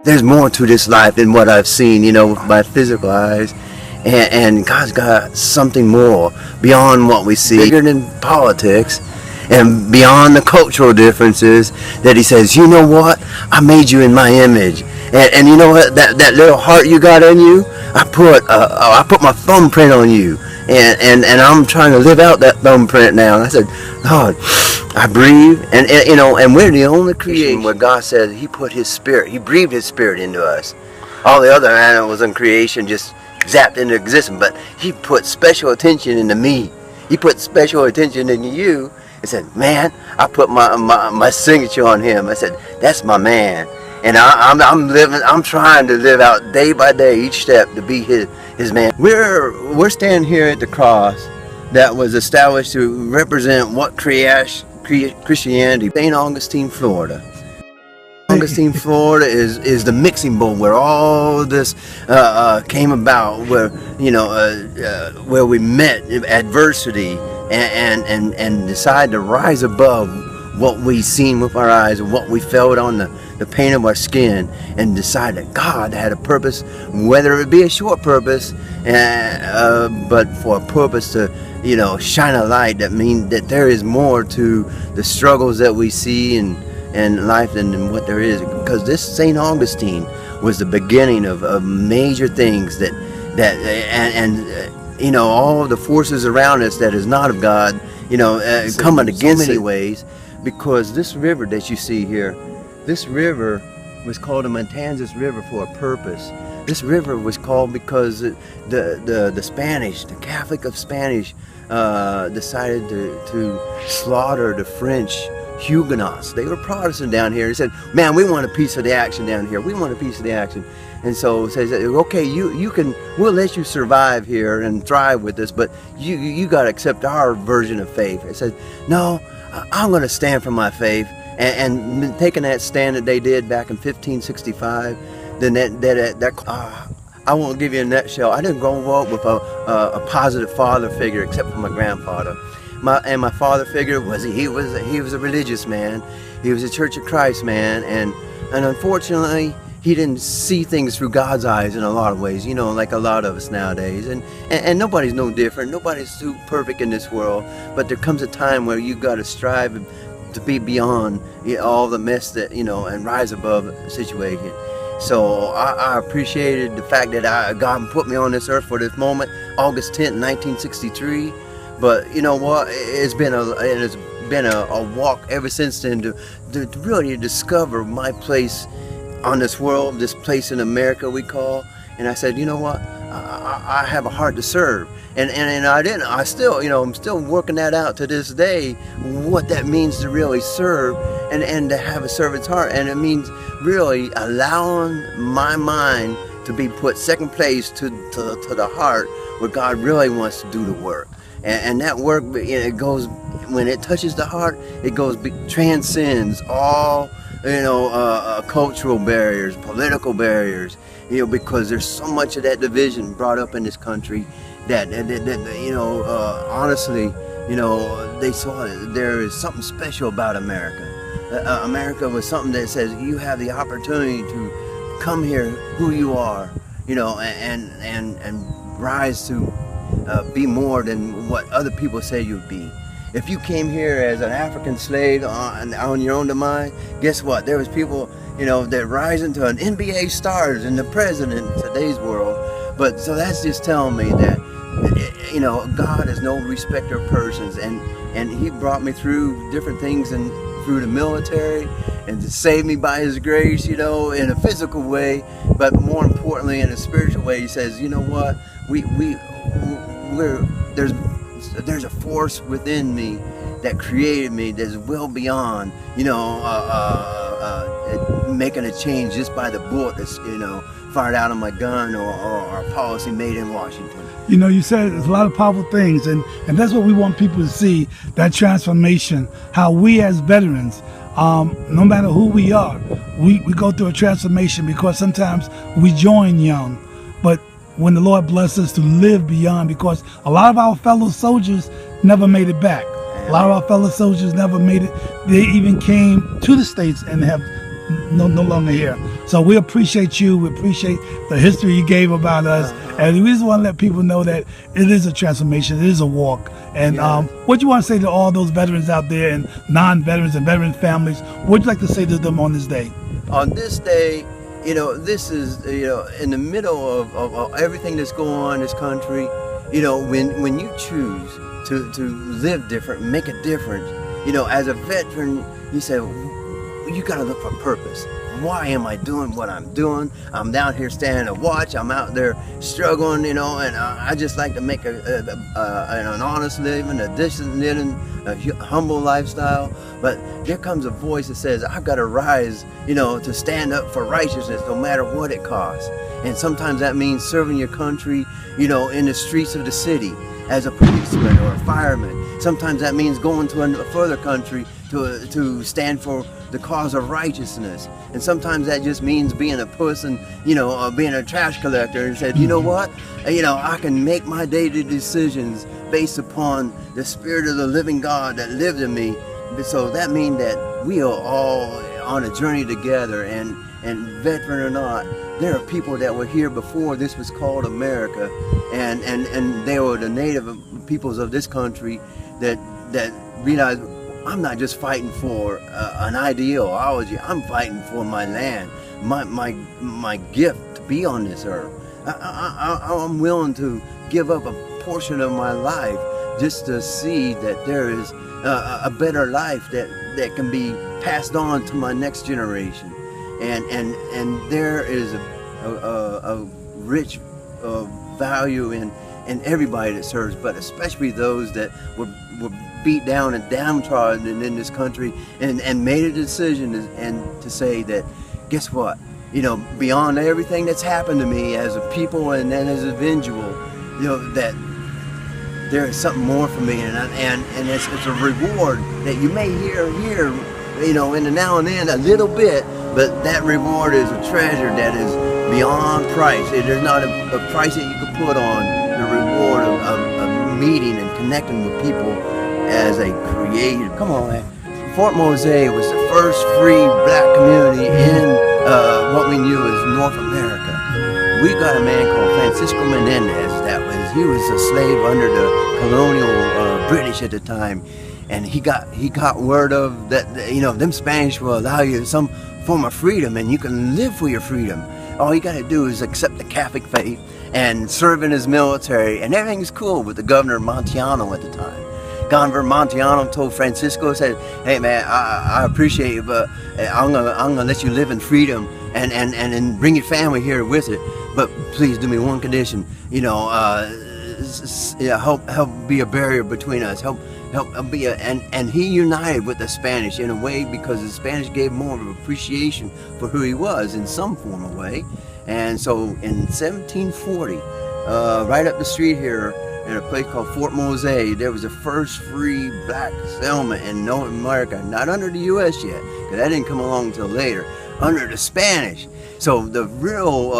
there's more to this life than what I've seen, with my physical eyes. And God's got something more beyond what we see, bigger than politics and beyond the cultural differences, that he says, you know what? I made you in my image. And you know what? That little heart you got in you, I put my thumbprint on you. And I'm trying to live out that thumbprint now. And I said, God, I breathe. And we're the only creation where God said he put his spirit, he breathed his spirit into us. All the other animals in creation just zapped into existence, but he put special attention into me. He put special attention into you and said, man, I put my signature on him. I said, that's my man. And I'm trying to live out day by day, each step, to be his man. We're standing here at the cross that was established to represent what Christianity. St. Augustine, Florida. Augustine, Florida is the mixing bowl where all this came about, where we met adversity and decided to rise above what we seen with our eyes and what we felt on the pain of our skin, and decide that God had a purpose, whether it be a short purpose, but for a purpose to shine a light that means that there is more to the struggles that we see and life than what there is. Because this St. Augustine was the beginning of major things that all of the forces around us that is not of God, coming against so many ways. Because this river that you see here, this river was called the Matanzas River for a purpose. This river was called because the Spanish, the Catholic of Spanish, decided to slaughter the French Huguenots. They were Protestant down here. They said, man, we want a piece of the action down here. We want a piece of the action. And so they said, okay, we'll let you survive here and thrive with us, but you got to accept our version of faith. I said, no, I'm going to stand for my faith. And taking that stand that they did back in 1565, then I won't give you a nutshell. I didn't grow up with a positive father figure except for my grandfather. My father figure was he was a religious man. He was a Church of Christ man, and unfortunately he didn't see things through God's eyes in a lot of ways, like a lot of us nowadays. And nobody's no different. Nobody's too perfect in this world. But there comes a time where you got to strive to be beyond all the mess that and rise above the situation. So I appreciated the fact that God put me on this earth for this moment, August 10th, 1963. But you know what? It's been a walk ever since then to really discover my place on this world, this place in America we call. And I said, you know what? I have a heart to serve, and I still, I'm still working that out to this day, what that means to really serve and to have a servant's heart. And it means really allowing my mind to be put second place to the heart where God really wants to do the work. And that work, it goes, when it touches the heart, it transcends all, cultural barriers, political barriers, because there's so much of that division brought up in this country that honestly, they saw that there is something special about America. America was something that says you have the opportunity to come here who you are, and rise to be more than what other people say you'd be. If you came here as an African slave on your own demise, guess what? There was people, that rise into an NBA stars and the president in today's world. But so that's just telling me that, God is no respecter of persons, and he brought me through different things and through the military and to save me by his grace, in a physical way, but more importantly in a spiritual way. He says, you know what? There's a force within me that created me that's well beyond, making a change just by the bullet that's, fired out of my gun or a policy made in Washington. You said there's a lot of powerful things, and that's what we want people to see, that transformation, how we as veterans, no matter who we are, we go through a transformation, because sometimes we join young, but when the Lord blesses us to live beyond, because a lot of our fellow soldiers never made it back. A lot of our fellow soldiers never made it. They even came to the States and have no longer here. So we appreciate you. We appreciate the history you gave about us. And we just want to let people know that it is a transformation. It is a walk. And what do you want to say to all those veterans out there and non-veterans and veteran families? What would you like to say to them on this day? On this day, this is, in the middle of everything that's going on in this country, when you choose to live different, make a difference, as a veteran, you say, you got to look for purpose. Why am I doing what I'm doing? I'm down here standing to watch. I'm out there struggling, and I just like to make an honest living, a decent living, a humble lifestyle. But there comes a voice that says, I've got to rise, to stand up for righteousness no matter what it costs. And sometimes that means serving your country, in the streets of the city as a policeman or a fireman. Sometimes that means going to a further country to stand for the cause of righteousness. And sometimes that just means being a person, being a trash collector, and said, you know what, I can make my daily decisions based upon the Spirit of the living God that lived in me. So that means that we are all on a journey together, and veteran or not, there are people that were here before this was called America, and they were the native peoples of this country that realized, I'm not just fighting for an ideology. I'm fighting for my land, my gift to be on this earth. I'm willing to give up a portion of my life just to see that there is a better life that can be passed on to my next generation, and there is a rich value in everybody that serves, but especially those that were beat down and downtrodden in this country, and made a decision and to say that, guess what, beyond everything that's happened to me as a people and then as an individual, that there is something more for me, and it's a reward that you may hear here, in the now and then a little bit, but that reward is a treasure that is beyond price. There's not a price that you can put on the reward of meeting and connecting with people as a creative. Come on, man. Fort Mose was the first free black community in what we knew as North America. We got a man called Francisco Menendez he was a slave under the colonial British at the time, and he got word of that, them Spanish will allow you some form of freedom, and you can live for your freedom. All you got to do is accept the Catholic faith and serve in his military, and everything's cool with the governor Montiano at the time. Governor Montiano told Francisco, said, "Hey man, I appreciate you, but I'm gonna let you live in freedom and bring your family here with it. But please do me one condition, help be a barrier between us. Help be and he united with the Spanish in a way, because the Spanish gave more of an appreciation for who he was in some form of way. And so in 1740, right up the street here, in a place called Fort Mose, there was the first free black settlement in North America, not under the U.S. yet, because that didn't come along until later, under the Spanish. So the real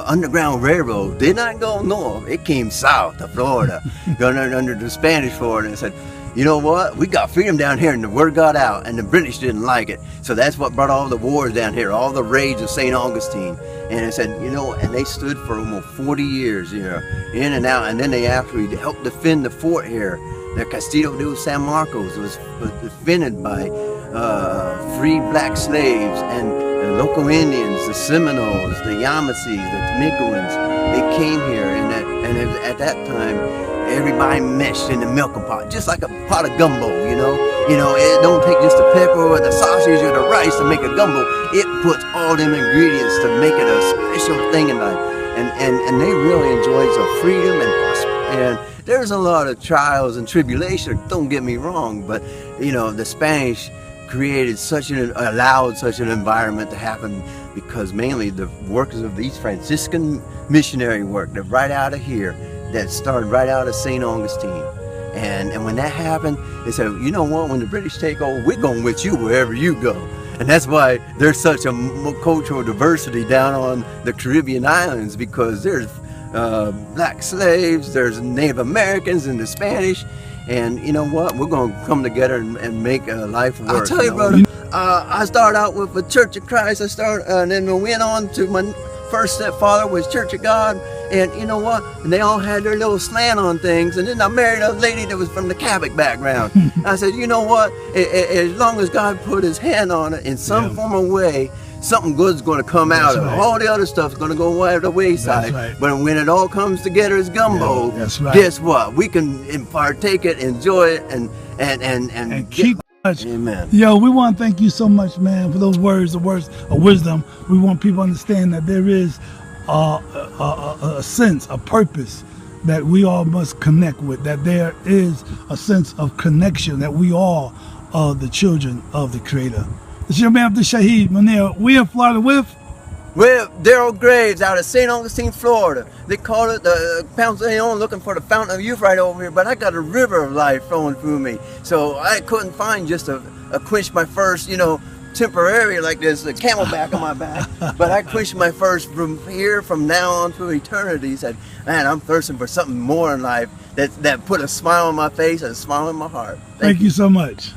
Underground Railroad did not go north, it came south to Florida, going under the Spanish Florida, and said, you know what, we got freedom down here, and the word got out, and the British didn't like it. So that's what brought all the wars down here, all the raids of St. Augustine. And it said, and they stood for almost 40 years, in and out, and then they actually helped defend the fort here. The Castillo de San Marcos was defended by free black slaves and the local Indians, the Seminoles, the Yamasees, the Temicuans. They came here, and at that time, everybody meshed in the melting pot, just like a pot of gumbo, it don't take just the pepper or the sausage or the rice to make a gumbo. It puts all them ingredients to make it a special thing in life. And they really enjoyed some freedom and prosperity. And there's a lot of trials and tribulations, don't get me wrong, but the Spanish allowed such an environment to happen, because mainly the workers of these Franciscan missionary work, they're right out of here, that started right out of St. Augustine. And when that happened, they said, you know what, when the British take over, we're going with you wherever you go. And that's why there's such a cultural diversity down on the Caribbean islands, because there's black slaves, there's Native Americans and the Spanish. And you know what, we're going to come together and make a life work. I'll tell you, brother, I started out with the Church of Christ. And then we went on to my first stepfather was Church of God. And you know what? And they all had their little slant on things. And then I married a lady that was from the Catholic background. I said, you know what? As long as God put his hand on it in some form or way, something good's going to come out of it. All the other stuff's going to go away the wayside. But when it all comes together as gumbo, guess what? We can partake it, enjoy it, and keep touch. Amen. Yo, we want to thank you so much, man, for those words of wisdom. We want people to understand that there is a sense, a purpose that we all must connect with, that there is a sense of connection, that we all are the children of the Creator. It's your man, Abdul Shaheed Munir. We in Florida with Darryl Graves out of St. Augustine, Florida. They call it the Fountain, looking for the Fountain of Youth right over here, but I got a river of life flowing through me. So I couldn't find just a quench my first, temporary like this, a camelback on my back. But I quenched my first from now on to eternity. Said, man, I'm thirsting for something more in life that put a smile on my face and a smile in my heart. Thank you so much.